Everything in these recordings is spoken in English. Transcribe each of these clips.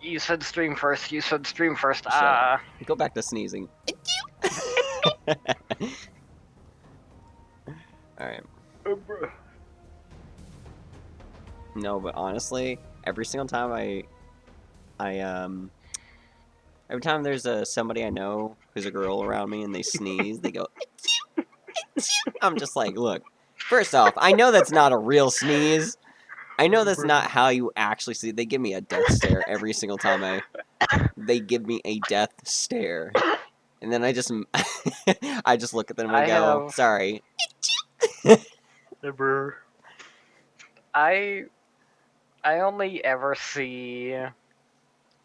You said stream first. You said stream first. Shut up. Go back to sneezing. Alright. No, but honestly, every single time every time there's somebody I know who's a girl around me and they sneeze, they go, "Achoo! Achoo!" I'm just like, look, first off, I know that's not a real sneeze. I know that's not how you actually see. They give me a death stare every single time they give me a death stare. And then I just look at them and go, sorry. I only ever see,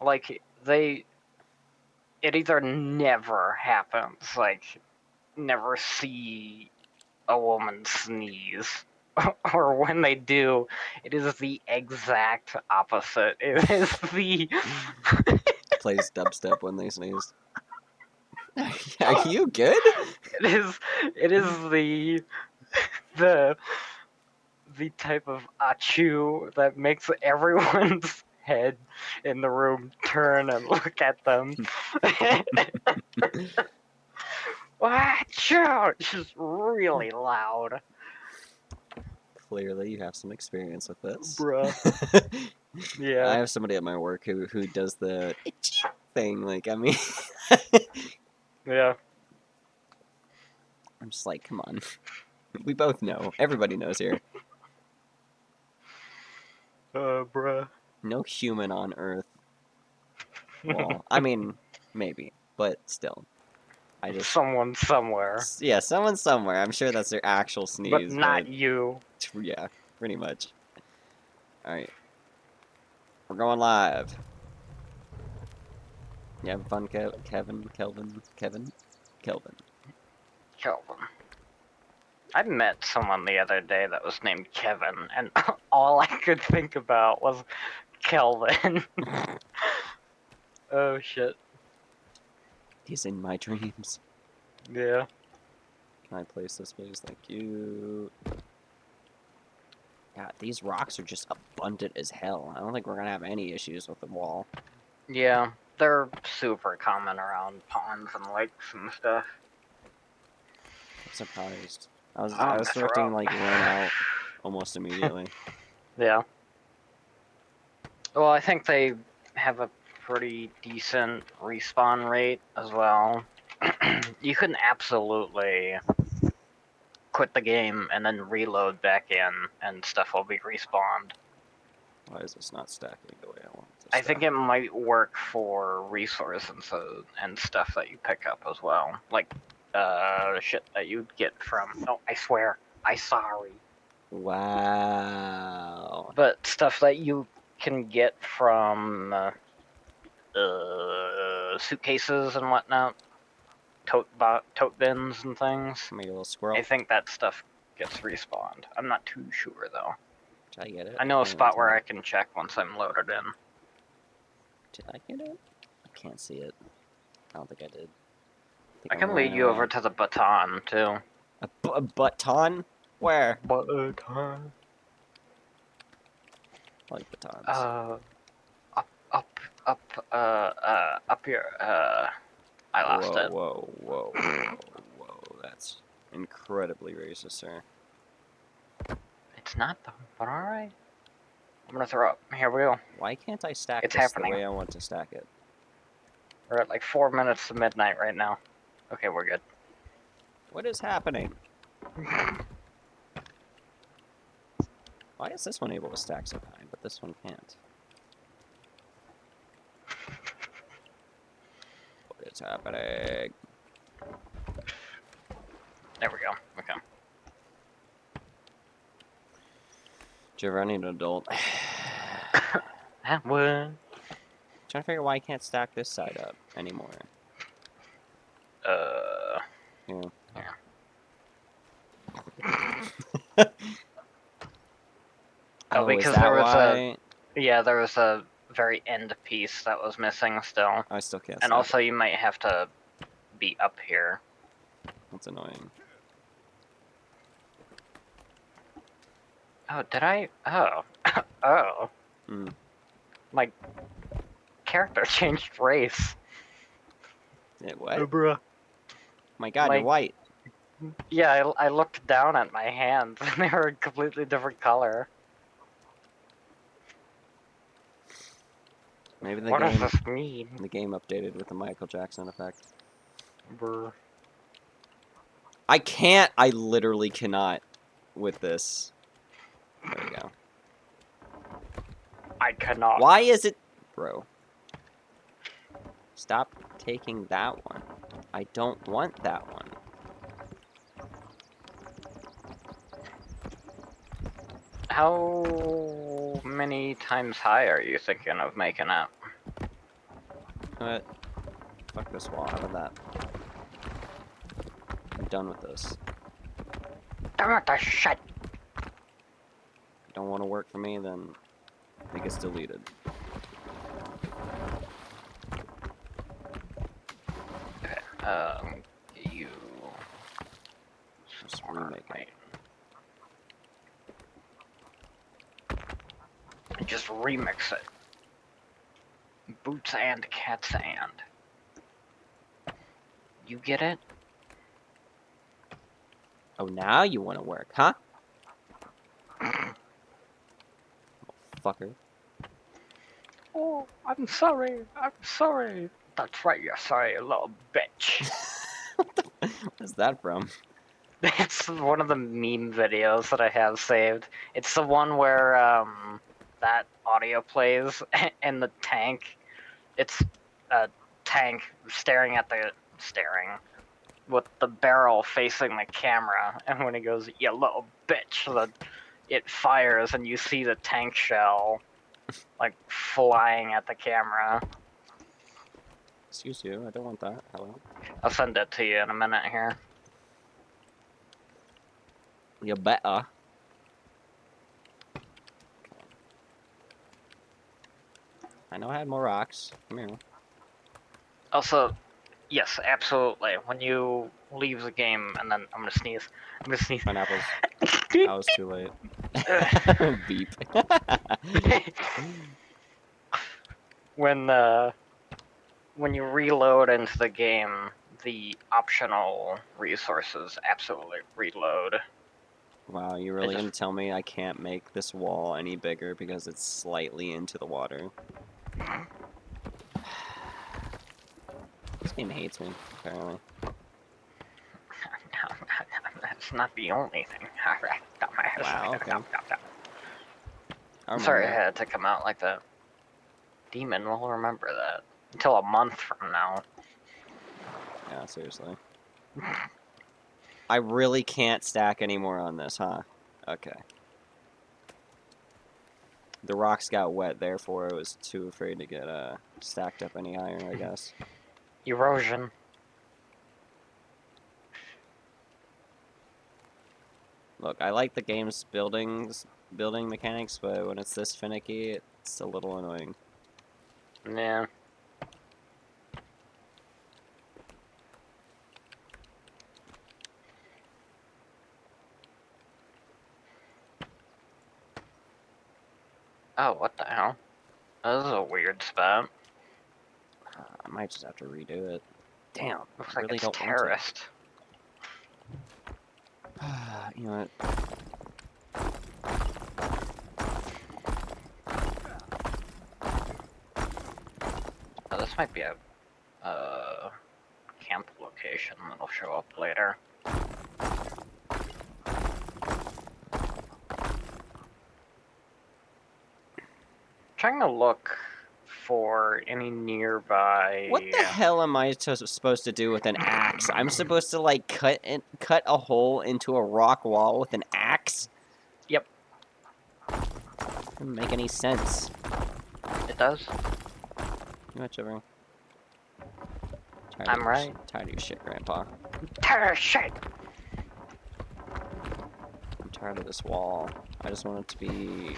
like, it either never happens, like, never see a woman sneeze, or when they do, it is the exact opposite. It is the... Plays dubstep when they sneeze. Are you good? It is the type of achoo that makes everyone's head in the room turn and look at them. Achoo! It's just really loud. Clearly, you have some experience with this. Bruh. Yeah. I have somebody at my work who does the thing. Like, I mean, Yeah. I'm just like, come on. We both know. Everybody knows here. Bruh. No human on Earth. Well, I mean, maybe, but still. I just... Someone somewhere. Yeah, someone somewhere. I'm sure that's their actual sneeze. But not you. Yeah, pretty much. Alright. We're going live. You having fun, Kelvin? Kelvin. I met someone the other day that was named Kevin, and all I could think about was Kelvin. Oh shit. He's in my dreams. Yeah. Can I place this, please? Thank you. God, these rocks are just abundant as hell. I don't think we're gonna have any issues with the wall. Yeah, they're super common around ponds and lakes and stuff. I'm surprised. I was expecting like run out almost immediately. Yeah. Well, I think they have a pretty decent respawn rate as well. You can absolutely quit the game and then reload back in, and stuff will be respawned. Why is this not stacking the way I want it to stack? I think it might work for resources and stuff that you pick up as well. Like, shit that you'd get from... Oh, I swear. Sorry. Wow. But stuff that you can get from suitcases and whatnot. Tote bins and things. Maybe a little squirrel. I think that stuff gets respawned. I'm not too sure, though. Did I get it? I know a spot where I can check once I'm loaded in. Did I get it? I can't see it. I don't think I did. I can lead you over to the baton, too. A baton? Where? Baton. I like batons. Up here. I lost it. Whoa. That's incredibly racist, sir. It's not, though, but alright. I'm gonna throw up. Here we go. Why can't I stack It's this happening. the way I want to stack it? We're at like 4 minutes to midnight right now. Okay, we're good. What is happening? Why is this one able to stack so high, but this one can't? What is happening? There we go. Okay. Do you ever need an adult? That one. Trying to figure out why I can't stack this side up anymore. Yeah. Oh, because there was a very end piece that was missing still. I still can't. And also, you might have to be up here. That's annoying. Oh, did I? Oh. Oh. Hmm. My character changed race. What? Bruh. My God, you're Like- white. Yeah, I looked down at my hands and they were a completely different color. Maybe the What does game this mean? updated with the Michael Jackson effect. Bruh. I can't. I literally cannot with this. There we go. I cannot. Why is it, bro? Stop taking that one. I don't want that one. How many times high are you thinking of making it? What? Fuck this wall. How about that? I'm done with this. Damn it, the shit! Don't want to work for me, then it gets deleted. You... Just remake it. Just remix it. Boots and cats and. You get it? Oh, now you want to work, huh? Fucker. Oh, I'm sorry. I'm sorry. That's right, you're sorry, you little bitch. Where's that from? It's one of the meme videos that I have saved. It's the one where that audio plays in the tank. It's a tank staring with the barrel facing the camera, and when it goes, "You little bitch," it fires, and you see the tank shell like flying at the camera. Excuse you, I don't want that. Hello? I'll send it to you in a minute here. You better. I know I had more rocks. Come here. Also, yes, absolutely. When you leave the game, and then I'm gonna sneeze. I'm gonna sneeze. Pineapples. I was too late. Beep. When you reload into the game, the optional resources absolutely reload. Wow, you really gonna tell me I can't make this wall any bigger because it's slightly into the water? This game hates me, apparently. That's not the only thing. Dumbass. Wow, okay. I'm sorry it had to come out like that. Demon will remember that. Until a month from now. Yeah, seriously. I really can't stack anymore on this, huh? Okay. The rocks got wet, therefore I was too afraid to get stacked up any higher, I guess. Erosion. Look, I like the game's building mechanics, but when it's this finicky, it's a little annoying. Yeah. Oh, what the hell? This is a weird spot. I might just have to redo it. Damn, Looks I like really it's don't terraced. want to. You know what? Oh, this might be a camp location that'll show up later. Trying to look for any nearby. What the hell am I supposed to do with an axe? I'm supposed to like cut a hole into a rock wall with an axe? Yep. Doesn't make any sense. It does. Whichever. I'm right. Tired of your shit, Grandpa. Terror shit! I'm tired of this wall. I just want it to be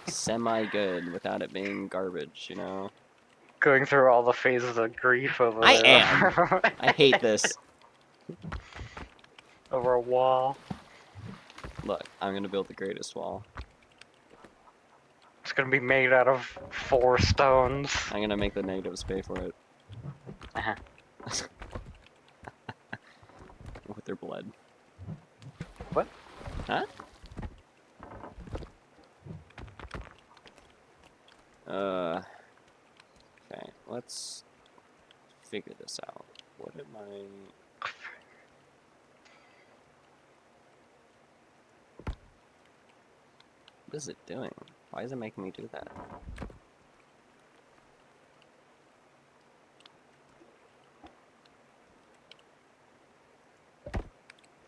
semi-good without it being garbage, you know? Going through all the phases of grief over I am. I hate this. over a wall. Look, I'm gonna build the greatest wall. It's gonna be made out of 4 stones. I'm gonna make the negatives pay for it. Uh-huh. With their blood. What? Huh? Okay, let's figure this out. What am I... What is it doing? Why is it making me do that?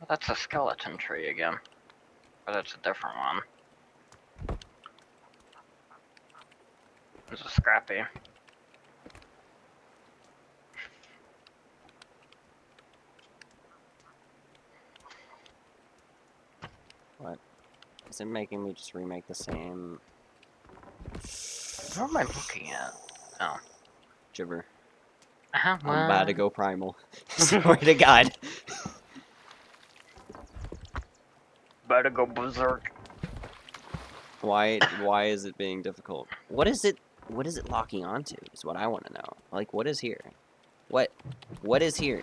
That's a skeleton tree again. Or that's a different one. It's a scrappy. What? Is it making me just remake the same... What am I looking at? Oh. Gibber. Uh-huh, I'm about to go primal. Swear to God. About to go berserk. Why is it being difficult? What is it locking onto is what I want to know. Like, what is here? What is here?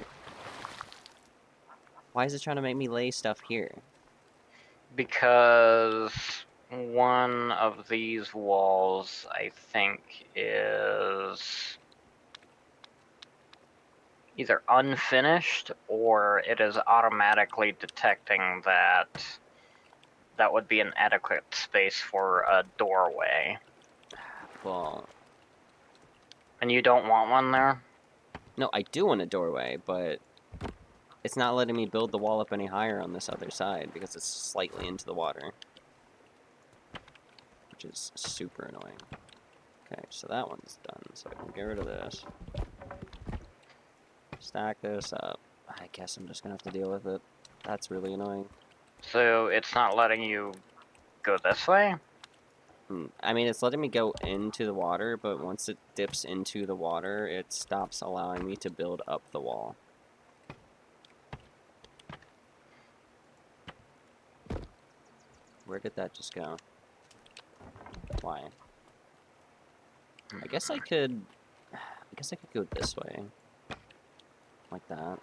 Why is it trying to make me lay stuff here? Because one of these walls, I think, is either unfinished or it is automatically detecting that that would be an adequate space for a doorway. Well, And you don't want one there? no, I do want a doorway, but it's not letting me build the wall up any higher on this other side because it's slightly into the water. Which is super annoying. Okay, so that one's done, so I can get rid of this. Stack this up. I guess I'm just gonna have to deal with it. That's really annoying. So it's not letting you go this way? I mean, it's letting me go into the water, but once it dips into the water, it stops allowing me to build up the wall. Where did that just go? Why? I guess I could go this way. Like that.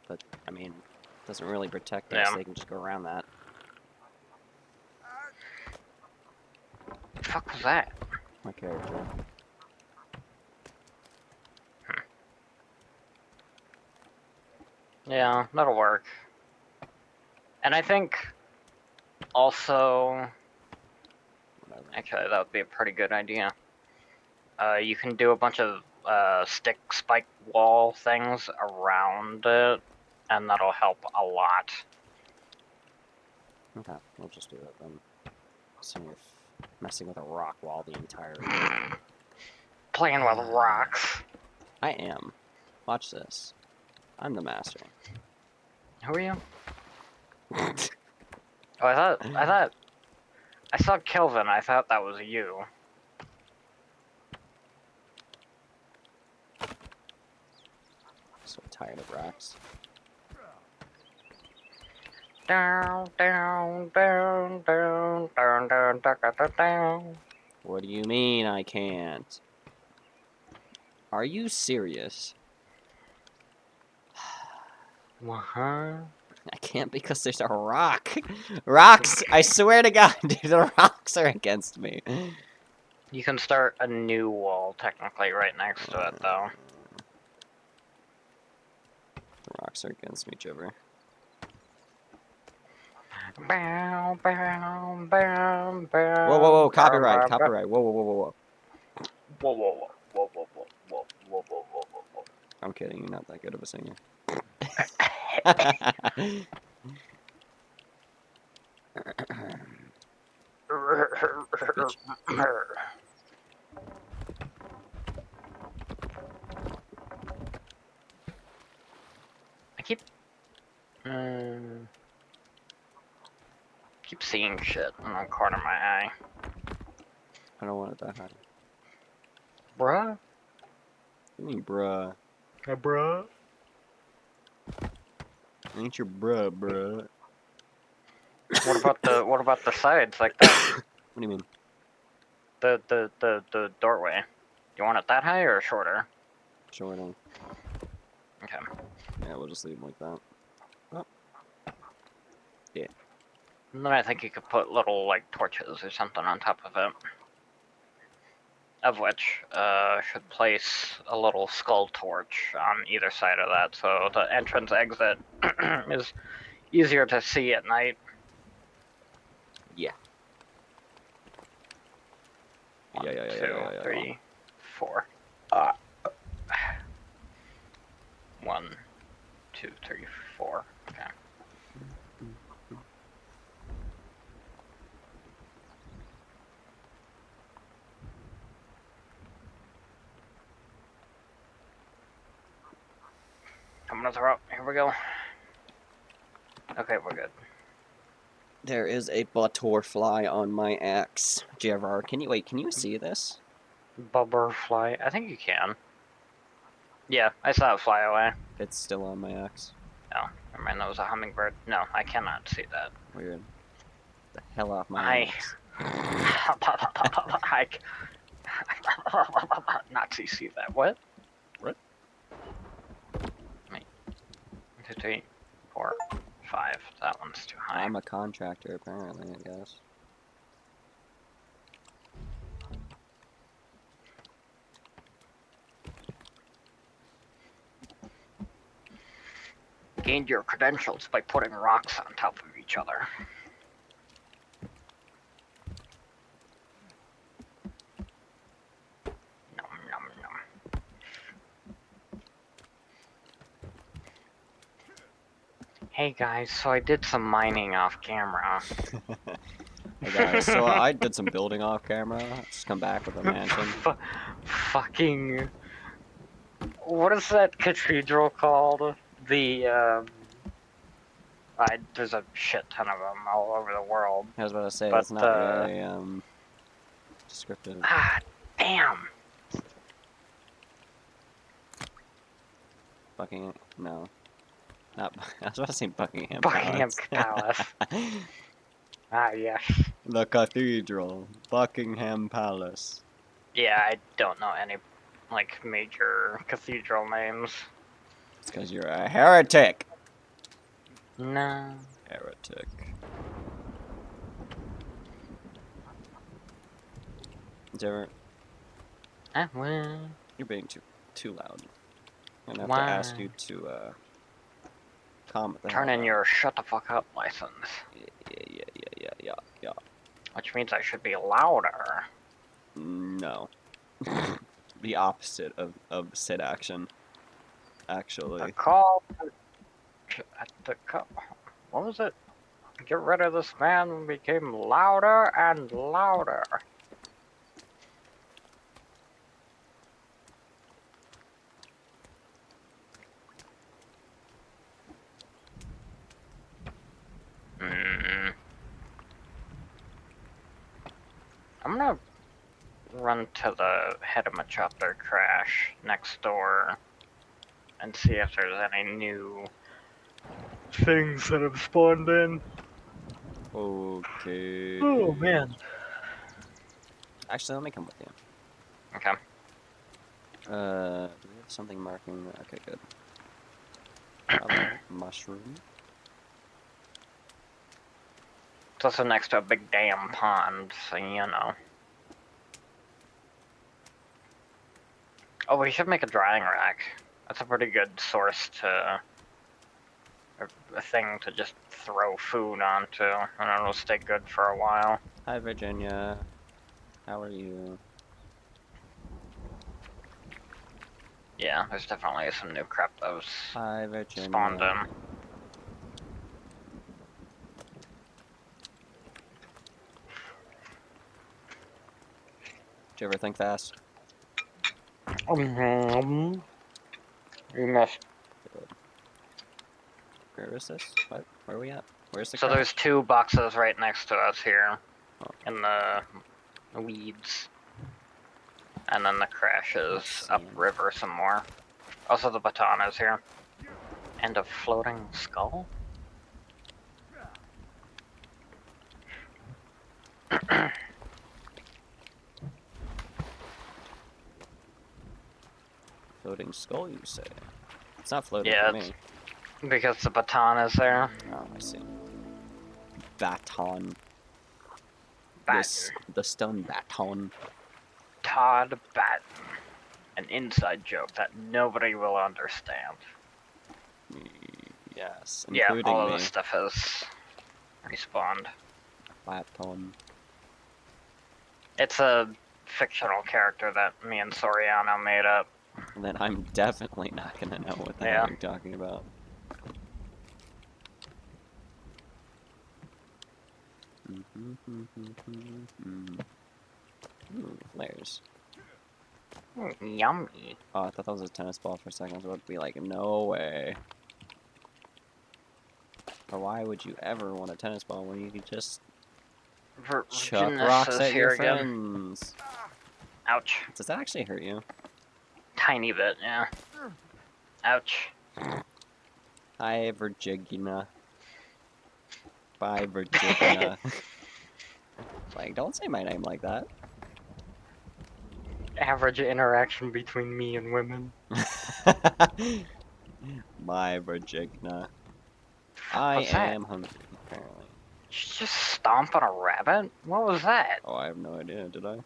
But, I mean, it doesn't really protect us. Yeah. They can just go around that. What the fuck was that? My character. Yeah, that'll work. And I think also, Whatever. actually, that would be a pretty good idea. You can do a bunch of stick spike wall things around it, and that'll help a lot. Okay, we'll just do it then. So you're messing with a rock wall the entire way. Playing with rocks. I am. Watch this. I'm the master. Who are you? Oh, I saw Kelvin. I thought that was you. So tired of rocks. Down, down, down, down, down, down, down, down, down. What do you mean I can't? Are you serious? Uh-huh. I can't because there's a rock. Rocks! I swear to God, dude, the rocks are against me. You can start a new wall, technically, right next to it, though. The rocks are against me, Jibber. Bow, bow, bow, bow. Whoa, whoa, whoa, bow, copyright, bow, bow. copyright. Whoa, whoa, whoa, whoa, whoa. Whoa, whoa, whoa, whoa, whoa, whoa, whoa, whoa, whoa, whoa, whoa, whoa. I'm kidding, you're not that good of a singer. I keep seeing shit in the corner of my eye. I don't want it that high. Bruh? What do you mean, bruh? Hey, bruh? Ain't your bruh, bruh. What about the sides like that? What do you mean? The doorway. You want it that high or shorter? Shorter. Okay. Yeah, we'll just leave them like that. And then I think you could put little like torches or something on top of it. Of which should place a little skull torch on either side of that, so the entrance exit is easier to see at night. Yeah. One, Yeah. two, three, 4. 1, 2, 3, 4. Okay. I'm gonna throw up. Here we go. Okay, we're good. There is a butterfly on my axe. Gerard, can you see this? Butterfly. I think you can. Yeah, I saw it fly away. It's still on my axe. Oh, never mind. That was a hummingbird. No, I cannot see that. Weird. The hell off my I- axe. I not see that. What? What? Wait. 1, 2, 3, 4, 5. That one's too high. I'm a contractor, apparently, I guess. Gained your credentials by putting rocks on top of each other. Nom, nom, nom. Hey guys, so I did some mining off camera. Hey guys, so I did some building off camera. Just come back with a mansion. Fucking. What is that cathedral called? There's a shit ton of them all over the world. I was about to say, But, it's not really, descriptive. Ah, damn! Buckingham, no. Not, I was about to say Buckingham Buckingham Palace. Ah, yes. The cathedral, Buckingham Palace. Yeah, I don't know any, like, major cathedral names. It's because you're a heretic. No. Heretic. Is there... Well, You're being too loud. I'm gonna have to ask you to, calm the turn hell in down. your shut the fuck up license. Yeah. Which means I should be louder. No. The opposite of said action. Actually. The call at the call. What was it? Get rid of this man became louder and louder. I'm gonna run to the head of my chopper crash next door and see if there's any new things that have spawned in. Okay. Oh man. Actually, let me come with you. Okay. Do we have something marking? Okay, good. Mushroom. It's also next to a big damn pond, so you know. Oh, we should make a drying rack. That's a pretty good source to... a thing to just throw food onto, and it'll stay good for a while. Hi, Virginia. How are you? Yeah, there's definitely some new crap that was Hi, Virginia. spawned in. Did you ever think fast? You missed. Where is this? What? Where are we at? Where's the So crash? there's 2 boxes right next to us here, Oh. in the weeds. And then the crash is upriver some more. Also the baton is here. And a floating skull? Floating skull, you say? It's not floating Yeah, for me. because the baton is there. Oh, I see. Baton. Baton. The stone baton. Todd Batten. An inside joke that nobody will understand. Yes, Yeah, including all of me. this stuff has respawned. Baton. It's a fictional character that me and Soriano made up. Then I'm definitely not gonna know what the Yeah. hell you're talking about. Ooh, flares. Yummy. Oh, I thought that was a tennis ball for a second. I was about to be like, no way. But why would you ever want a tennis ball when you could just chuck Virginia rocks says at here your again. friends? Ouch. Does that actually hurt you? Tiny bit, yeah. Ouch. Hi, Virginia. Bye, Virginia. Like, don't say my name like that. Average interaction between me and women. My Virginia. I What's that? am hungry, apparently. Did you just stomp on a rabbit? What was that? Oh, I have no idea, did I?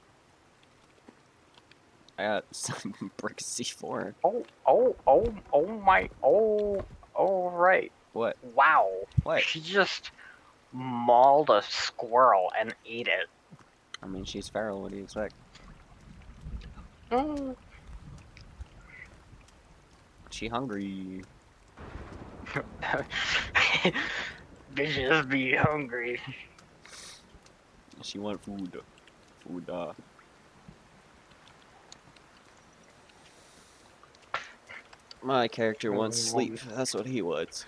I got some brick C4. Oh, right. What? Wow. What? She just mauled a squirrel and ate it. I mean, she's feral, what do you expect? Mm. She hungry. Bitches be hungry. She want food. Food, My character wants sleep. That's what he wants.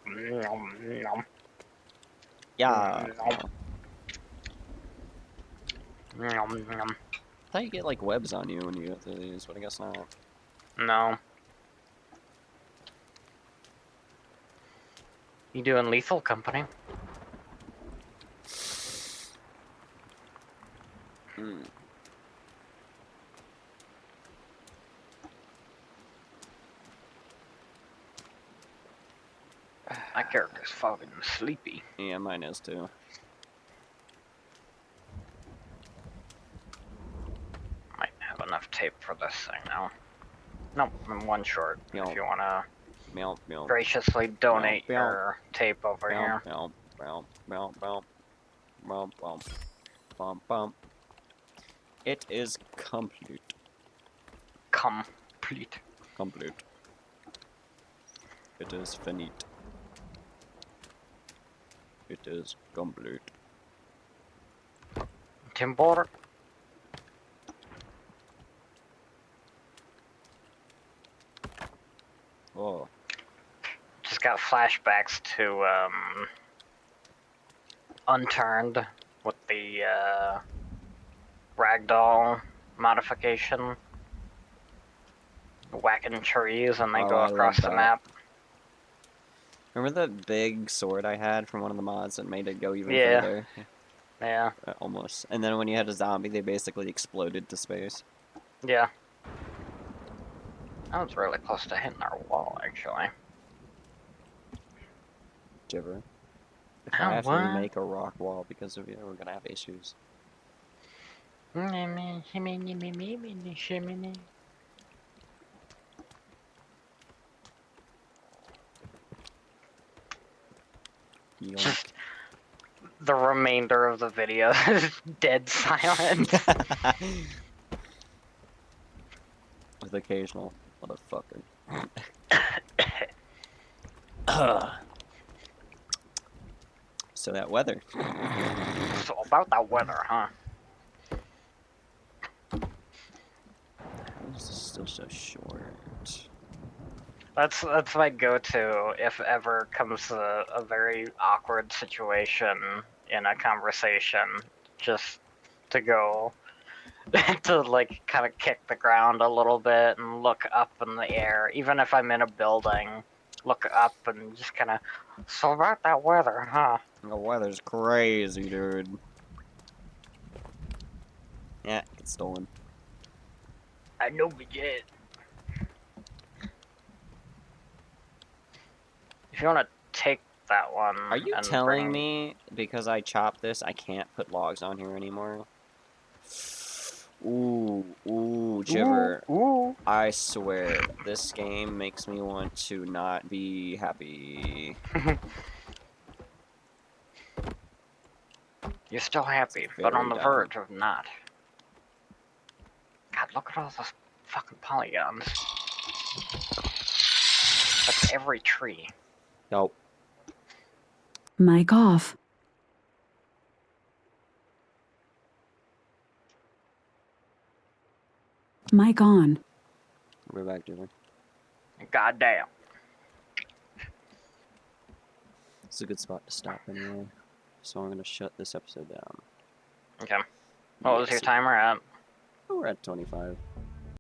Nom, nom, Yeah. nom, nom. I thought you get, like, webs on you when you go through these, but I guess not. No. You doing Lethal Company? Hmm. My character's fucking sleepy. Yeah, mine is too. Might have enough tape for this thing now. Nope, I'm one short. Yo. If you wanna Meow, meow. graciously donate Meow, meow. your tape over here. Bump, bump, bump, bump, bump, bump, bump, bump. It is complete. Complete. Complete. It is finite. It is complete. Timber. Oh, Just got flashbacks to Unturned with the ragdoll modification. Whacking trees and they Oh, go I love across the that. map. remember that big sword I had from one of the mods that made it go even Yeah. further? Yeah. Almost. And then when you had a zombie, they basically exploded to space. Yeah. That was really close to hitting our wall, actually. Jiver. If Oh, I have to what? make a rock wall because of you, we're gonna have issues. Yoink. Just the remainder of the video is dead silent. With occasional motherfucker. So that weather. So about that weather, huh? How is this still so short? That's my go-to if ever comes a very awkward situation in a conversation. Just to go to like kind of kick the ground a little bit and look up in the air, even if I'm in a building. Look up and just kind of. So about that weather, huh? The weather's crazy, dude. Yeah, it's stolen. I know we get. If you want to take that one, Are you and telling bring... me because I chopped this, I can't put logs on here anymore? Ooh, Jiver. Ooh. I swear, this game makes me want to not be happy. You're still happy, but Very on the dumb. verge of not. God, look at all those fucking polygons. That's every tree. Nope. Mic off. Mic on. We're back, Jiver. Goddamn. It's a good spot to stop anyway. So I'm gonna shut this episode down. Okay. What was your timer at? Oh, we're at 25.